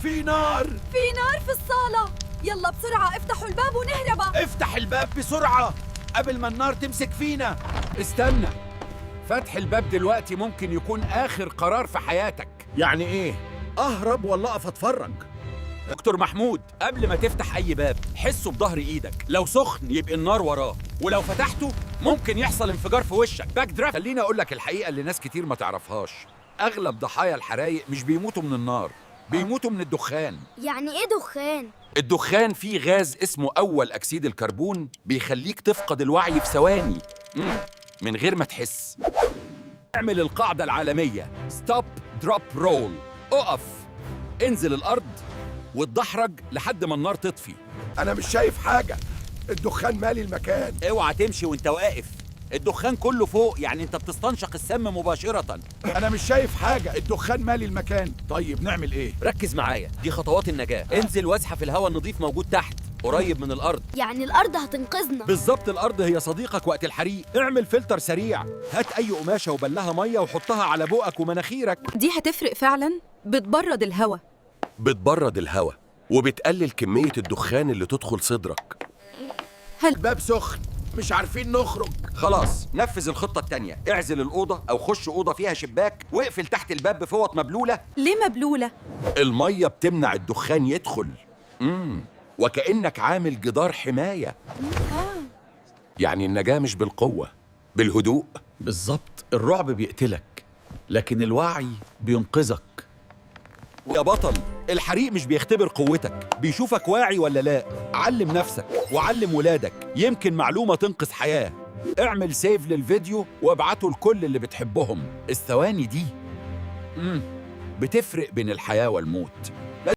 في نار! في نار في الصالة. يلا بسرعة افتحوا الباب ونهرب. افتح الباب بسرعة قبل ما النار تمسك فينا. استنى، فتح الباب دلوقتي ممكن يكون آخر قرار في حياتك. يعني ايه؟ اهرب ولا اقف اتفرج؟ دكتور محمود، قبل ما تفتح أي باب حسه بظهر إيدك، لو سخن يبقى النار وراه، ولو فتحته ممكن يحصل انفجار في وشك. باك درافت. خليني أقول لك الحقيقة اللي ناس كتير ما تعرفهاش، أغلب ضحايا الحرايق مش بيموتوا من النار، بيموتوا من الدخان. يعني ايه دخان؟ الدخان فيه غاز اسمه أول أكسيد الكربون بيخليك تفقد الوعي في ثواني من غير ما تحس. اعمل القاعدة العالمية ستوب دروب رول، اقف، انزل الأرض واتدحرج لحد ما النار تطفي. انا مش شايف حاجة، الدخان مالي المكان. اوعى تمشي وانت واقف، الدخان كله فوق، يعني انت بتستنشق السم مباشرة. انا مش شايف حاجة، الدخان مالي المكان. طيب نعمل ايه؟ ركز معايا، دي خطوات النجاة. انزل وازحف الهواء النظيف موجود تحت قريب من الأرض. يعني الأرض هتنقذنا. بالظبط، الأرض هي صديقك وقت الحريق. اعمل فلتر سريع، هات أي قماشة وبلها مية وحطها على بقك ومناخيرك. دي هتفرق فعلا، بتبرد الهواء. بتبرد الهواء وبتقلل كمية الدخان اللي تدخل صدرك. الباب سخن، مش عارفين نخرج. خلاص، نفذ الخطة التانية، اعزل الأوضة أو خش أوضة فيها شباك واقفل تحت الباب بفوط مبلولة. ليه مبلولة؟ المية بتمنع الدخان يدخل. وكأنك عامل جدار حماية. يعني النجاة مش بالقوة، بالهدوء. بالظبط، الرعب بيقتلك لكن الوعي بينقذك. يا بطل، الحريق مش بيختبر قوتك، بيشوفك واعي ولا لا. علم نفسك وعلم ولادك، يمكن معلومة تنقذ حياة. اعمل سيف للفيديو وابعته لكل اللي بتحبهم. الثواني دي بتفرق بين الحياة والموت.